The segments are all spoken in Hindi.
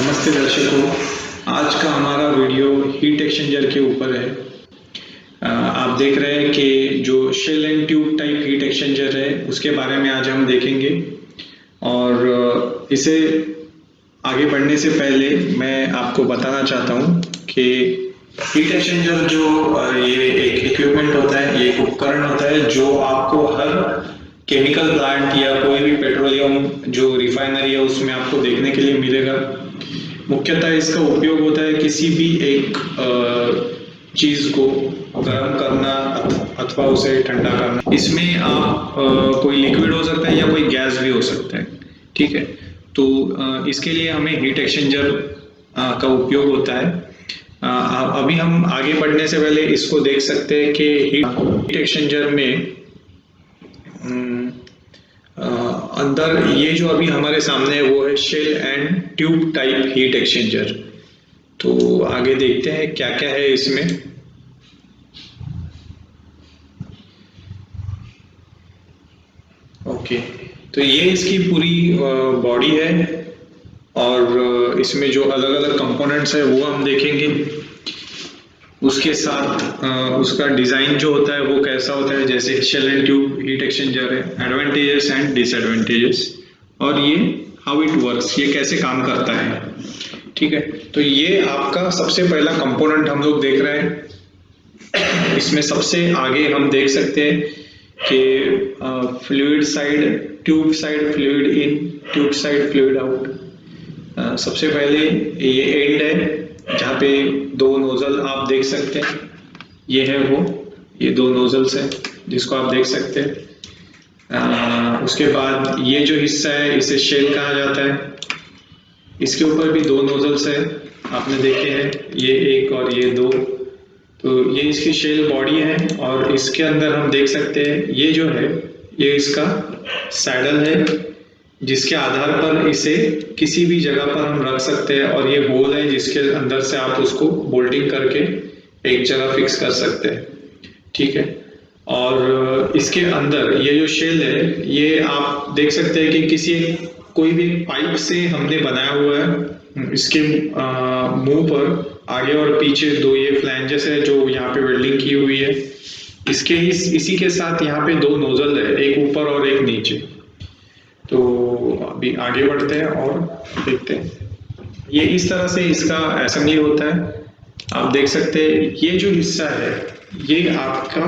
नमस्ते दर्शकों। आज का हमारा वीडियो हीट एक्सचेंजर के ऊपर है। आप देख रहे हैं कि जो shell and tube type heat exchanger है उसके बारे में आज हम देखेंगे। और इसे आगे बढ़ने से पहले मैं आपको बताना चाहता हूँ कि हीट एक्सचेंजर जो ये एक इक्विपमेंट होता है, ये एक उपकरण होता है जो आपको हर केमिकल प्लांट या कोई भी पेट्रोलियम जो रिफाइनरी है उसमें आपको देखने के लिए मिलेगा। मुख्यतः इसका उपयोग होता है किसी भी एक चीज को गर्म करना अथवा उसे ठंडा करना। इसमें आप कोई लिक्विड हो सकता है या कोई गैस भी हो सकता है, ठीक है। तो इसके लिए हमें हीट एक्सचेंजर का उपयोग होता है। अभी हम आगे बढ़ने से पहले इसको देख सकते हैं कि हीट एक्सचेंजर में अंदर ये जो अभी हमारे सामने है वो है shell and tube type heat exchanger. तो आगे देखते हैं क्या क्या है इसमें। ओके, तो ये इसकी पूरी बॉडी है और इसमें जो अलग अलग कंपोनेंट्स है वो हम देखेंगे। उसके साथ उसका डिजाइन जो होता है वो कैसा होता है, जैसे shell and tube heat exchanger है, एडवांटेजेस एंड डिसएडवांटेजेस, और ये हाउ इट वर्क्स, ये कैसे काम करता है, ठीक है। तो ये आपका सबसे पहला कंपोनेंट हम लोग देख रहे हैं। इसमें सबसे आगे हम देख सकते हैं कि fluid side, tube side fluid in, tube side fluid out. सबसे पहले ये एंड है जहाँ पे दो नोजल आप देख सकते हैं, ये है वो, ये दो नोजल्स हैं जिसको आप देख सकते हैं। उसके बाद ये जो हिस्सा है इसे शेल कहा जाता है। इसके ऊपर भी दो नोजल्स है, आपने देखे हैं, ये एक और ये दो। तो ये इसकी शेल बॉडी है और इसके अंदर हम देख सकते हैं ये जो है ये इसका सैडल है जिसके आधार पर इसे किसी भी जगह पर हम रख सकते हैं, और ये होल है जिसके अंदर से आप उसको बोल्टिंग करके एक जगह फिक्स कर सकते हैं, ठीक है। और इसके अंदर ये जो शेल है ये आप देख सकते हैं कि किसी कोई भी पाइप से हमने बनाया हुआ है। इसके मुंह पर आगे और पीछे दो ये फ्लैंजेस है जो यहाँ पे वेल्डिंग की हुई है। इसके इसी के साथ यहाँ पे दो नोजल है, एक ऊपर और एक नीचे। तो अभी आगे बढ़ते हैं और देखते हैं ये इस तरह से इसका असेंबली होता है। आप देख सकते हैं ये जो हिस्सा है ये आपका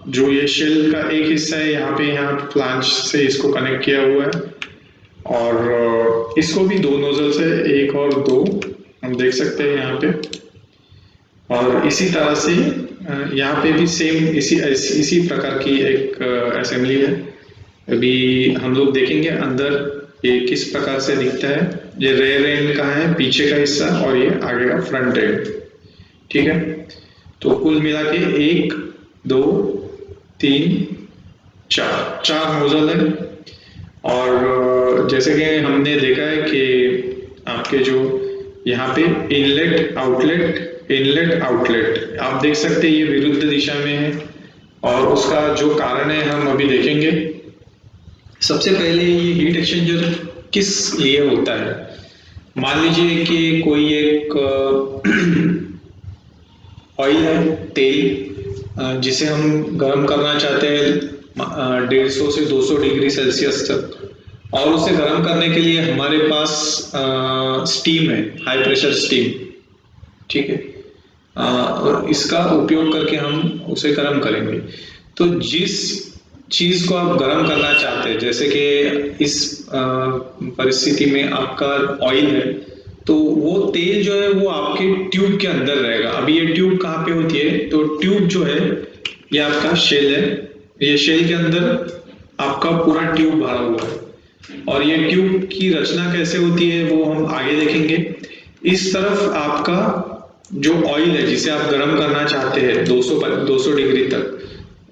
जो ये शेल का एक हिस्सा है, यहाँ पे यहाँ फ्लैंज से इसको कनेक्ट किया हुआ है, और इसको भी दो नोजल से, एक और दो हम देख सकते हैं यहाँ पे। और इसी तरह से यहाँ पे भी सेम इसी प्रकार की एक असेंबली है। अभी हम लोग देखेंगे अंदर ये किस प्रकार से दिखता है। ये रेयर एंड का है पीछे का हिस्सा और ये आगे का फ्रंट एंड, ठीक है। तो कुल मिला के एक दो तीन चार नोजल है। और जैसे कि हमने देखा है कि आपके जो यहाँ पे इनलेट आउटलेट आप देख सकते हैं ये विरुद्ध दिशा में है, और उसका जो कारण है हम अभी देखेंगे। सबसे पहले ये हीट एक्सचेंजर किस लिए होता है। मान लीजिए कि कोई एक ऑयल है, तेल, जिसे हम गर्म करना चाहते हैं 150 से 200 डिग्री सेल्सियस तक, और उसे गर्म करने के लिए हमारे पास स्टीम है, हाई प्रेशर स्टीम, ठीक है। और इसका उपयोग करके हम उसे गर्म करेंगे। तो जिस चीज को आप गर्म करना चाहते हैं, जैसे कि इस परिस्थिति में आपका ऑयल है, तो वो तेल जो है वो आपके ट्यूब के अंदर रहेगा। अभी ये ट्यूब कहाँ पे होती है, तो ट्यूब जो है ये आपका शेल है, ये शेल के अंदर आपका पूरा ट्यूब भरा हुआ है। और ये ट्यूब की रचना कैसे होती है वो हम आगे देखेंगे। इस तरफ आपका जो ऑयल है जिसे आप गर्म करना चाहते हैं 200 डिग्री तक,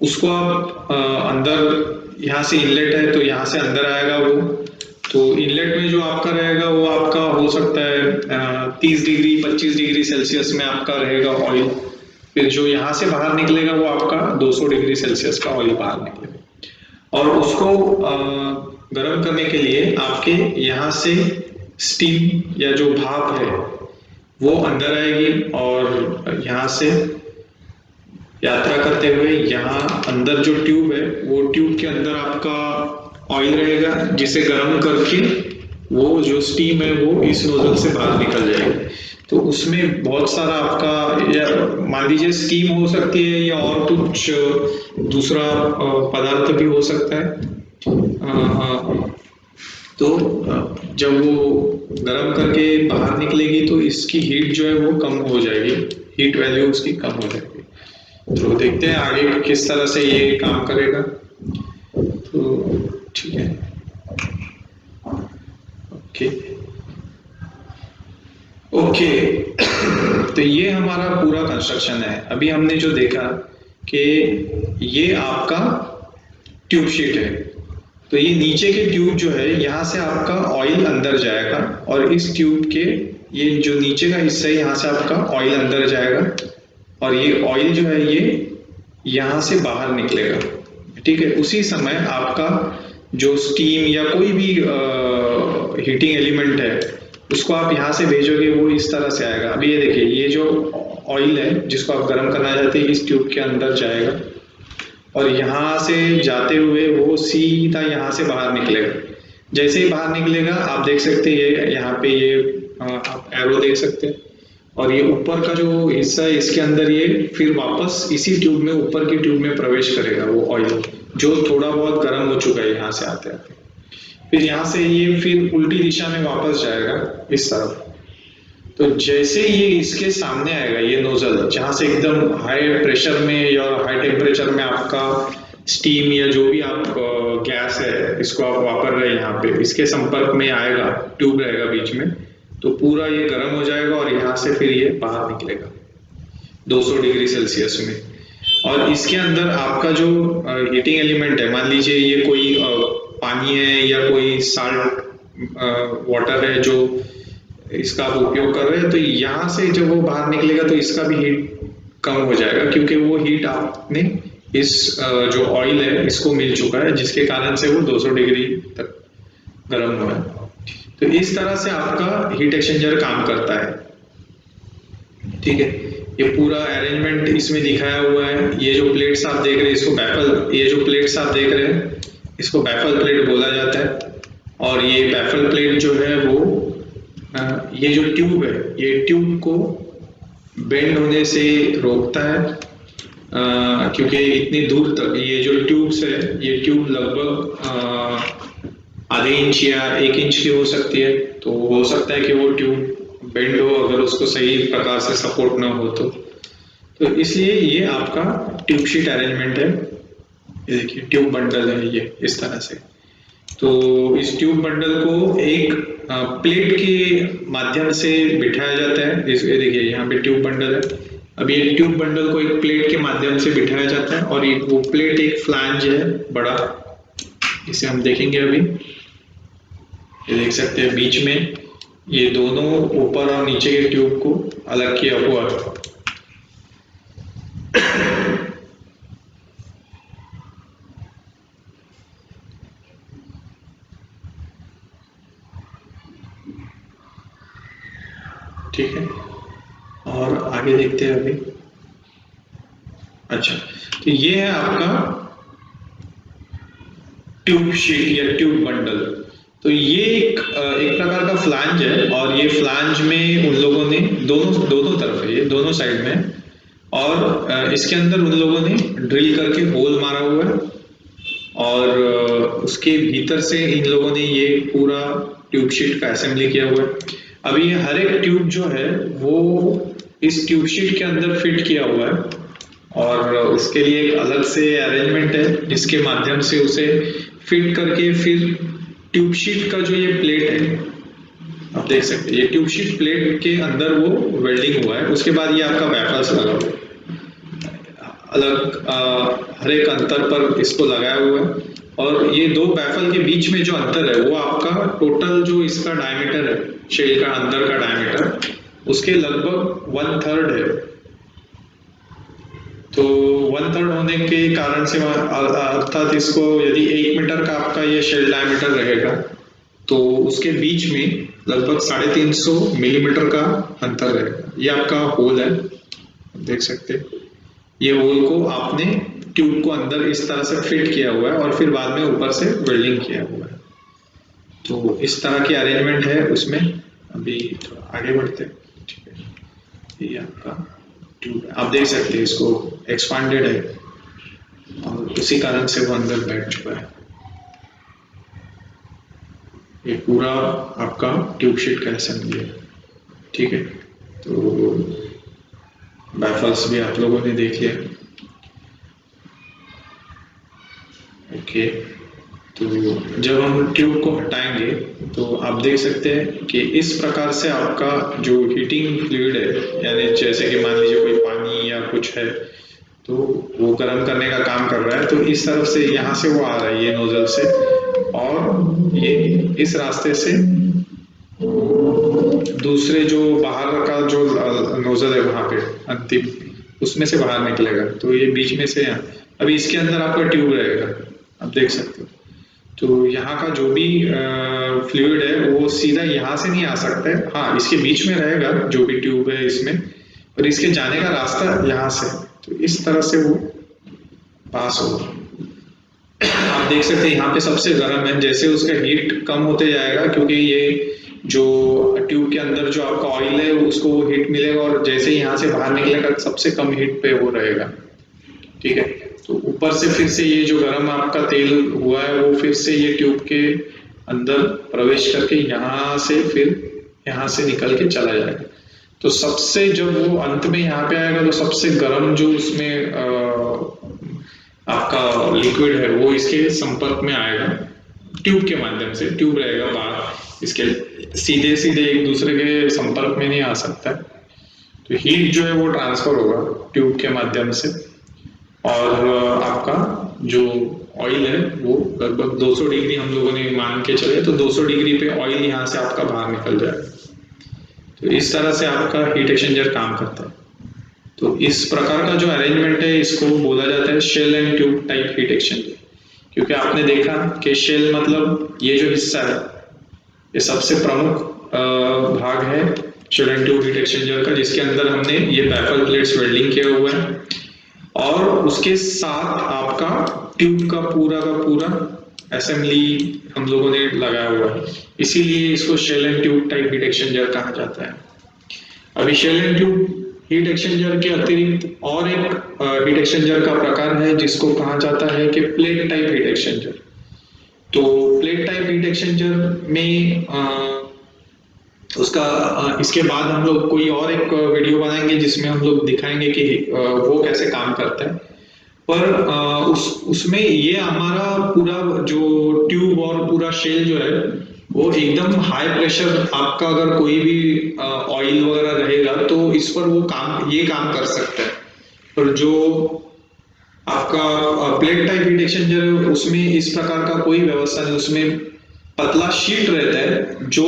उसको आप अंदर, यहाँ से इनलेट है तो यहाँ से अंदर आएगा वो। तो इनलेट में जो आपका रहेगा वो आपका हो सकता है 30 डिग्री 25 डिग्री सेल्सियस में आपका रहेगा ऑयल। फिर जो यहाँ से बाहर निकलेगा वो आपका 200 डिग्री सेल्सियस का ऑयल बाहर निकलेगा। और उसको गर्म करने के लिए आपके यहाँ से स्टीम या जो भाप है वो अंदर आएगी और यहाँ से यात्रा करते हुए यहाँ अंदर जो ट्यूब है वो ट्यूब के अंदर आपका ऑयल रहेगा जिसे गर्म करके वो जो स्टीम है वो इस नोजल से बाहर निकल जाएगी। तो उसमें बहुत सारा आपका, या मान लीजिए स्टीम हो सकती है या और कुछ दूसरा पदार्थ भी हो सकता है। तो जब वो गर्म करके बाहर निकलेगी तो इसकी हीट जो है वो कम हो जाएगी, हीट वैल्यू उसकी कम हो जाएगी। तो देखते हैं आगे किस तरह से ये काम करेगा। तो ठीक है, ओके ओके। तो ये हमारा पूरा कंस्ट्रक्शन है। अभी हमने जो देखा कि ये आपका ट्यूब शीट है, तो ये नीचे के ट्यूब जो है यहाँ से आपका ऑयल अंदर जाएगा और इस ट्यूब के ये जो नीचे का हिस्सा है यहाँ से आपका ऑयल अंदर जाएगा और ये ऑयल जो है ये यहाँ से बाहर निकलेगा। ठीक है, उसी समय आपका जो स्टीम या कोई भी हीटिंग एलिमेंट है उसको आप यहाँ से भेजोगे, वो इस तरह से आएगा। अभी ये देखिए, ये जो ऑयल है जिसको आप गर्म करना चाहते हैं इस ट्यूब के अंदर जाएगा और यहाँ से जाते हुए वो सीधा यहाँ से बाहर निकलेगा। जैसे ही बाहर निकलेगा आप देख सकते हैं ये यहाँ पे ये आप एरो देख सकते हैं और ये ऊपर का जो हिस्सा है इसके अंदर ये फिर वापस इसी ट्यूब में, ऊपर की ट्यूब में प्रवेश करेगा वो ऑयल जो थोड़ा बहुत गर्म हो चुका है यहाँ से आते आते। फिर यहाँ से ये फिर उल्टी दिशा में वापस जाएगा इस तरफ। तो जैसे ये इसके सामने आएगा ये नोजल जहाँ से एकदम हाई प्रेशर में या हाई टेम्परेचर में आपका स्टीम या जो भी आप गैस है इसको आप वापर रहे हैं यहाँ पे, इसके संपर्क में आएगा, ट्यूब रहेगा बीच में, तो पूरा ये गर्म हो जाएगा और यहाँ से फिर ये बाहर निकलेगा 200 डिग्री सेल्सियस में। और इसके अंदर आपका जो हीटिंग एलिमेंट है, मान लीजिए ये कोई पानी है या कोई साल्ट वाटर है जो इसका आप उपयोग कर रहे हैं, तो यहाँ से जब वो बाहर निकलेगा तो इसका भी हीट कम हो जाएगा क्योंकि वो हीट आपने इस जो ऑयल है इसको मिल चुका है जिसके कारण से वो 200 डिग्री तक गर्म हो रहा है। तो इस तरह से आपका हीट एक्सचेंजर काम करता है। ठीक है, ये पूरा अरेंजमेंट इसमें दिखाया हुआ है। ये जो प्लेट्स आप देख रहे हैं इसको बैफल, ये जो प्लेट्स आप देख रहे हैं इसको बैफल प्लेट बोला जाता है। और ये बैफल प्लेट जो है वो ये जो ट्यूब है ये ट्यूब को बेंड होने से रोकता है क्योंकि इतनी दूर तक ये जो ट्यूब्स है ये ट्यूब लगभग आधे इंच या 1 इंच की हो सकती है। तो हो सकता है कि वो ट्यूब बेंड हो अगर उसको सही प्रकार से सपोर्ट ना हो तो इसलिए ये आपका ट्यूब शीट अरेंजमेंट है। ये देखिए ट्यूब बंडल है ये इस तरह से। तो इस ट्यूब बंडल को एक प्लेट के माध्यम से बिठाया जाता है। ये देखिए यहाँ पे ट्यूब बंडल है। अब ये ट्यूब बंडल को एक प्लेट के माध्यम से बिठाया जाता है और वो प्लेट एक फ्लैंज है बड़ा, इसे हम देखेंगे अभी। ये देख सकते हैं बीच में ये दोनों ऊपर और नीचे के ट्यूब को अलग किया हुआ है। ठीक है, और आगे देखते हैं अभी। अच्छा, तो ये है आपका ट्यूब शीट या ट्यूब बंडल। तो ये एक प्रकार का फ्लैंज है और ये फ्लैंज में उन लोगों ने दोनों तरफ है, ये दोनों साइड में, और इसके अंदर उन लोगों ने ड्रिल करके होल मारा हुआ है और उसके भीतर से इन लोगों ने ये पूरा ट्यूब शीट का असेंबली किया हुआ है। अभी ये हर एक ट्यूब जो है वो इस ट्यूब शीट के अंदर फिट किया हुआ है और उसके लिए एक अलग से अरेंजमेंट है जिसके माध्यम से उसे फिट करके फिर ट्यूब शीट का जो ये प्लेट है आप देख सकते हैं, ये ट्यूब शीट प्लेट के अंदर वो वेल्डिंग हुआ है। उसके बाद ये आपका बैफल्स लगा हुआ है, अलग हर एक अंतर पर इसको लगाया हुआ है। और ये दो बैफल के बीच में जो अंतर है वो आपका टोटल जो इसका डायमीटर है, शेल का अंदर का डायमीटर, उसके लगभग 1/3 है। तो 1/3 होने के कारण से अर्थात इसको यदि 1 मीटर का आपका ये शेल डायमीटर रहेगा तो उसके बीच में लगभग 350 मिलीमीटर का अंतर रहेगा। ये आपका होल है, देख सकते हैं। ये होल को आपने ट्यूब को अंदर इस तरह से फिट किया हुआ है और फिर बाद में ऊपर से वेल्डिंग किया हुआ है। तो इस तरह की अरेंजमेंट है उसमें। अभी थोड़ा आगे बढ़ते हैं, ठीक है। ये आपका ट्यूब है, आप देख सकते हैं इसको एक्सपांडेड है और उसी कारण से वो अंदर बैठ चुका है। ये पूरा आपका ट्यूब शीट का असेंबली है, ठीक है। तो बैफल्स भी आप लोगों ने देख लिया, ओके। तो जब हम ट्यूब को हटाएंगे तो आप देख सकते हैं कि इस प्रकार से आपका जो हीटिंग फ्लूइड है, यानी जैसे कि मान लीजिए कोई पानी या कुछ है तो वो गर्म करने का काम कर रहा है, तो इस तरफ से यहाँ से वो आ रहा है ये नोजल से, और ये इस रास्ते से दूसरे जो बाहर का जो नोजल है वहां पे अंतिम, उसमें से बाहर निकलेगा। तो ये बीच में से यहाँ, अभी इसके अंदर आपका ट्यूब रहेगा, आप देख सकते हो। तो यहाँ का जो भी फ्लूइड है वो सीधा यहाँ से नहीं आ सकता है, हाँ इसके बीच में रहेगा जो भी ट्यूब है इसमें, और इसके जाने का रास्ता यहाँ से, तो इस तरह से वो पास होगा। आप देख सकते हैं यहाँ पे सबसे गर्म है, जैसे उसका हीट कम होते जाएगा क्योंकि ये जो ट्यूब के अंदर जो आपका ऑयल है उसको वो हीट मिलेगा, और जैसे ही यहाँ से बाहर निकलेगा सबसे कम हीट पे वो रहेगा, ठीक है। तो ऊपर से फिर से ये जो गर्म आपका तेल हुआ है वो फिर से ये ट्यूब के अंदर प्रवेश करके यहाँ से फिर यहाँ से निकल के चला जाएगा। तो सबसे जब वो अंत में यहाँ पे आएगा तो सबसे गर्म जो उसमें आपका लिक्विड है वो इसके संपर्क में आएगा ट्यूब के माध्यम से। ट्यूब रहेगा बाहर, इसके सीधे सीधे एक दूसरे के संपर्क में नहीं आ सकता है, तो हीट जो है वो ट्रांसफर होगा ट्यूब के माध्यम से, और आपका जो ऑयल है वो लगभग 200 डिग्री हम लोगों ने मान के चले, तो 200 डिग्री पे ऑयल यहाँ से आपका बाहर निकल जाएगा। तो इस तरह से आपका हीट एक्सचेंजर काम करता है। तो इस प्रकार का जो अरेंजमेंट है इसको बोला जाता है shell and tube type heat exchanger, क्योंकि आपने देखा कि शेल मतलब ये जो हिस्सा है ये सबसे प्रमुख भाग है shell and tube heat exchanger का, जिसके अंदर हमने ये बैफल प्लेट्स वेल्डिंग किया हुआ है, और उसके साथ आपका ट्यूब का पूरा असेंबली हम लोगों ने लगाया हुआ है, इसीलिए इसको shell and tube type heat exchanger कहा जाता है। अभी shell and tube heat exchanger के अतिरिक्त और एक हीट एक्सचेंजर का प्रकार है जिसको कहा जाता है कि प्लेट टाइप हीट एक्सचेंजर। तो प्लेट टाइप हीट एक्सचेंजर में उसका इसके बाद हम लोग कोई और एक वीडियो बनाएंगे जिसमें हम लोग दिखाएंगे कि वो कैसे काम करता है। पर उसमें ये हमारा पूरा जो ट्यूब और पूरा शेल जो है वो एकदम हाई प्रेशर, आपका अगर कोई भी ऑयल वगैरह रहेगा तो इस पर वो ये काम कर सकता है। पर जो आपका प्लेट टाइप हीट एक्सचेंजर है उसमें इस प्रकार का कोई व्यवस्था नहीं, उसमें पतला शीट रहता है, जो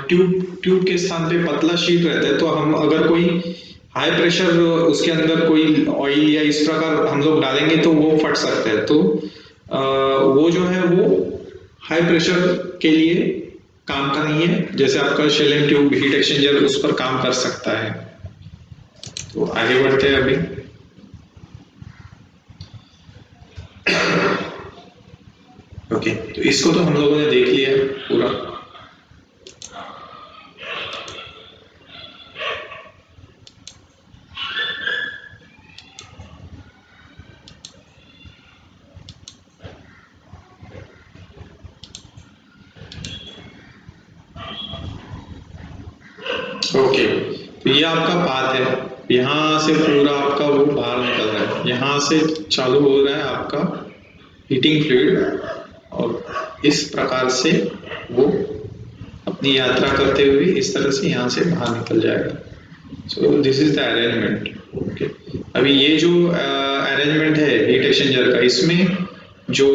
ट्यूब के स्थान पे पतला शीट रहता है। तो हम अगर कोई हाई प्रेशर उसके अंदर कोई ऑयल या इस प्रकार हम लोग डालेंगे तो वो फट सकता है। तो वो जो है वो हाई प्रेशर के लिए काम का नहीं है, जैसे आपका shell and tube heat exchanger उस पर काम कर सकता है। तो आगे बढ़ते हैं अभी। ओके, तो इसको तो हम लोगों ने देख लिया पूरा। ओके, तो ये आपका पाथ है, यहाँ से पूरा आपका वो बाहर निकल रहा है, यहाँ से चालू हो रहा है आपका हीटिंग फ्लूइड, और इस प्रकार से वो अपनी यात्रा करते हुए इस तरह से यहाँ से बाहर निकल जाएगा। So this is the arrangement. Okay, अभी ये जो अरेंजमेंट है हीट एक्सचेंजर का, इसमें जो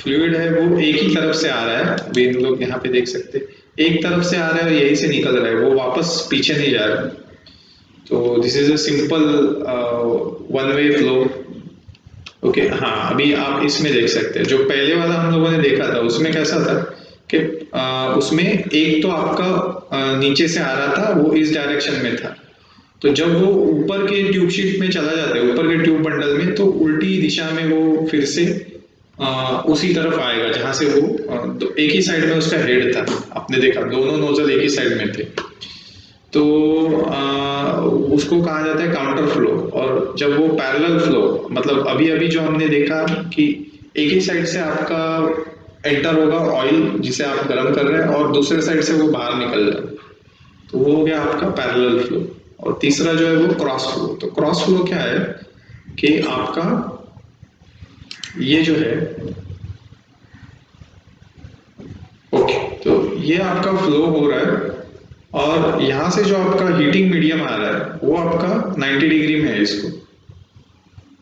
फ्लूइड है वो एक ही तरफ से आ रहा है। अभी हम लोग यहाँ पे देख सकते हैं एक तरफ से आ रहा है और यहीं से निकल रहा है, वो वापस पीछे नहीं जा रहा। तो this is a simple one way flow. Okay, हाँ अभी आप इसमें देख सकते हैं, जो पहले वाला हम लोगों ने देखा था उसमें कैसा था कि उसमें एक तो आपका नीचे से आ रहा था, वो इस डायरेक्शन में था, तो जब वो ऊपर के ट्यूब शीट में चला जाता है, ऊपर के ट्यूब बंडल में, तो उल्टी दिशा में वो फिर से उसी तरफ आएगा जहां से वो एक ही साइड में उसका हेड था। आपने देखा दोनों नोजल एक ही साइड में थे, तो उसको कहा जाता है काउंटर फ्लो। और जब वो पैरेलल फ्लो, मतलब अभी अभी जो हमने देखा कि एक ही साइड से आपका एंटर होगा ऑयल जिसे आप गर्म कर रहे हैं, और दूसरे साइड से वो बाहर निकल रहा है, तो वो हो गया आपका पैरेलल फ्लो। और तीसरा जो है वो क्रॉस फ्लो। तो क्रॉस फ्लो क्या है कि आपका ये जो है, ओके, तो ये आपका फ्लो हो रहा है, और यहां से जो आपका हीटिंग मीडियम आ रहा है वो आपका 90 डिग्री में है इसको,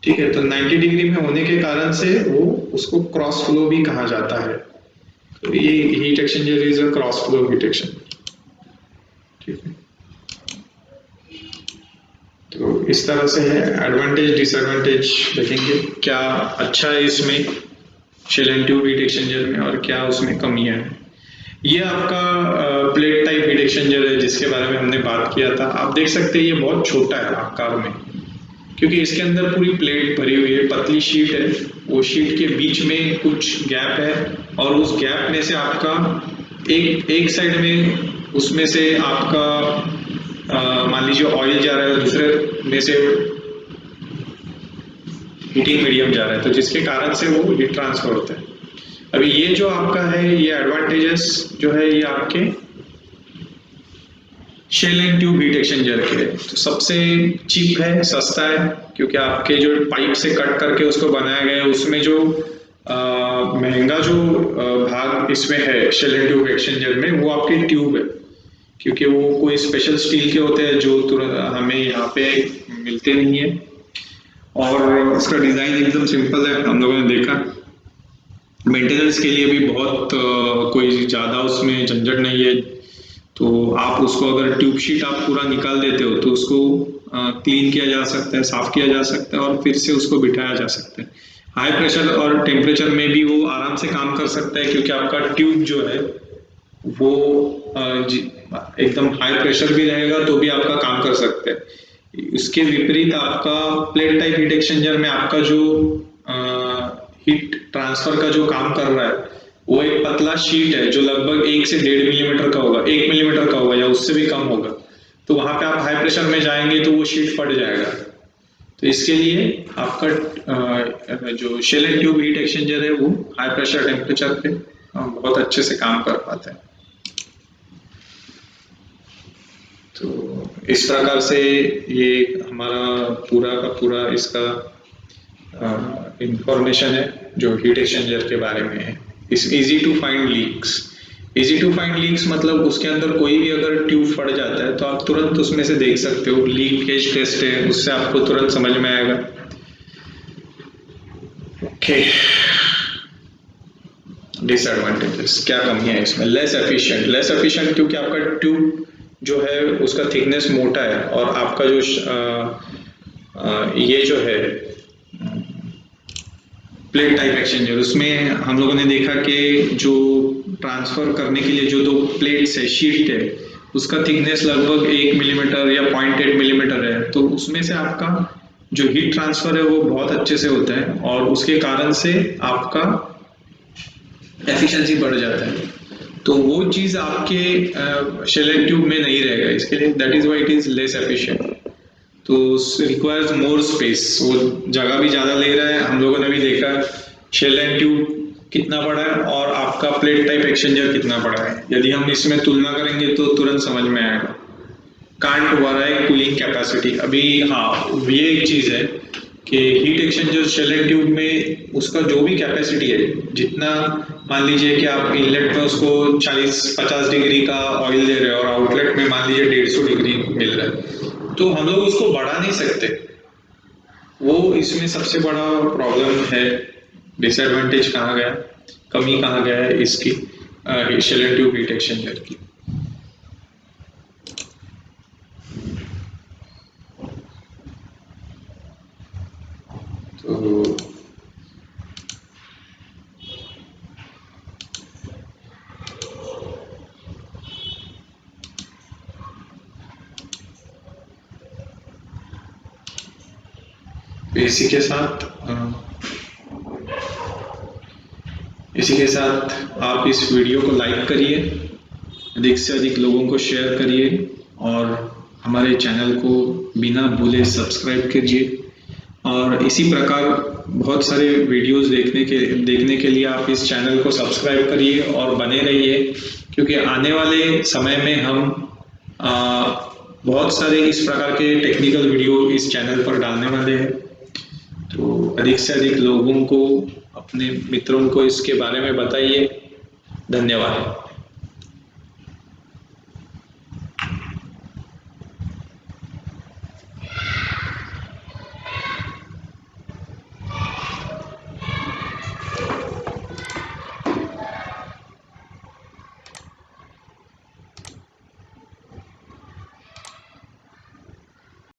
ठीक है। तो 90 डिग्री में होने के कारण से वो उसको क्रॉस फ्लो भी कहा जाता है। तो ये heat exchanger is a cross flow heat exchanger, ठीक है। तो इस तरह से है, एडवांटेज डिसएडवांटेज देखेंगे, क्या अच्छा है इसमें shell and tube heat exchanger में और क्या उसमें कमियां हैं। ये आपका प्लेट टाइप हीट एक्सचेंजर है जिसके बारे में हमने बात किया था। आप देख सकते हैं ये बहुत छोटा है आकार में, क्योंकि इसके अंदर पूरी प्लेट भरी हुई है, पतली शीट है, वो शीट के बीच में कुछ गैप है, और उस गैप में से आपका एक एक साइड में उसमें से आपका मान लीजिए ऑयल जा रहा है, दूसरे में से हीटिंग मीडियम जा रहा है, तो जिसके कारण से वो हीट ट्रांसफर होता है। अभी ये जो आपका है, ये एडवांटेजेस जो है ये आपके shell and tube heat exchanger के, तो सबसे चीप है, सस्ता है, क्योंकि आपके जो पाइप से कट करके उसको बनाया गया है, उसमें जो महंगा जो भाग इसमें है शेल एंड ट्यूब एक्सचेंजर में, वो आपकी ट्यूब है, क्योंकि वो कोई स्पेशल स्टील के होते हैं जो तुरंत हमें यहाँ पे मिलते नहीं है। और उसका डिजाइन एकदम सिंपल है, हम लोगों ने देखा। मेंटेनेंस के लिए भी बहुत कोई ज्यादा उसमें झंझट नहीं है। तो आप उसको अगर ट्यूब शीट आप पूरा निकाल देते हो तो उसको क्लीन किया जा सकता है, साफ किया जा सकता है, और फिर से उसको बिठाया जा सकता है। हाई प्रेशर और टेम्परेचर में भी वो आराम से काम कर सकता है, क्योंकि आपका ट्यूब जो है वो एकदम हाई प्रेशर भी रहेगा तो भी आपका काम कर सकते हैं। उसके विपरीत आपका प्लेट टाइप हीट एक्सचेंजर में आपका जो हीट ट्रांसफर का जो काम कर रहा है, वो एक पतला शीट है जो लगभग 1 से 1.5 मिलीमीटर का होगा, 1 मिलीमीटर का होगा या उससे भी कम होगा। तो वहां पे आप हाई प्रेशर में जाएंगे तो वो शीट फट जाएगा। तो इसके लिए आपका जो shell and tube heat exchanger है वो हाई प्रेशर टेम्परेचर पे बहुत अच्छे से काम कर पाता है। तो इस प्रकार से ये हमारा पूरा का पूरा इसका इंफॉर्मेशन है जो हीट एक्सचेंजर के बारे में है। इस easy to find leaks, easy to find leaks मतलब उसके अंदर कोई भी अगर ट्यूब फट जाता है तो आप तुरंत उसमें से देख सकते हो। लीकेज टेस्ट है, उससे आपको तुरंत समझ में आएगा। ओके, डिसएडवांटेजेस क्या कमियां है इसमें? लेस एफिशिएंट, लेस एफिशिएंट क्योंकि आपका ट्यूब जो है उसका थिकनेस मोटा है, और आपका जो ये जो है प्लेट टाइप एक्सचेंजर, उसमें हम लोगों ने देखा कि जो ट्रांसफर करने के लिए जो दो प्लेट्स है, शीट है, उसका थिकनेस लगभग 1 मिलीमीटर या 0.8 मिलीमीटर है। तो उसमें से आपका जो हीट ट्रांसफर है वो बहुत अच्छे से होता है, और उसके कारण से आपका एफिशिएंसी बढ़ जाता है। तो वो चीज आपके शेल एंड ट्यूब में नहीं रहेगा, इसके लिए that is why it is less efficient. तो रिक्वायर्स मोर स्पेस, वो जगह भी ज्यादा ले रहा है। हम लोगों ने भी देखा शेल एंड ट्यूब कितना बड़ा है और आपका प्लेट टाइप एक्सचेंजर कितना बड़ा है। यदि हम इसमें तुलना करेंगे तो तुरंत समझ में आएगा। कांट हुआ है कूलिंग कैपेसिटी अभी, हाँ ये एक चीज है कि heat exchanger shell and tube में उसका जो भी कैपेसिटी है, जितना मान लीजिए कि आप इनलेट में उसको 40-50 डिग्री का ऑयल दे रहे हो और आउटलेट में मान लीजिए 150 डिग्री मिल रहा है, तो हम लोग उसको बढ़ा नहीं सकते। वो इसमें सबसे बड़ा प्रॉब्लम है। डिसएडवांटेज कहाँ गया, कमी कहाँ गया है इसकी shell and tube heat exchanger की। तो इसी के साथ आप इस वीडियो को लाइक करिए, अधिक से अधिक लोगों को शेयर करिए और हमारे चैनल को बिना भूले सब्सक्राइब कीजिए। और इसी प्रकार बहुत सारे वीडियोस देखने के लिए आप इस चैनल को सब्सक्राइब करिए और बने रहिए, क्योंकि आने वाले समय में हम बहुत सारे इस प्रकार के टेक्निकल वीडियो इस चैनल पर डालने वाले हैं। तो अधिक से अधिक लोगों को, अपने मित्रों को इसके बारे में बताइए। धन्यवाद।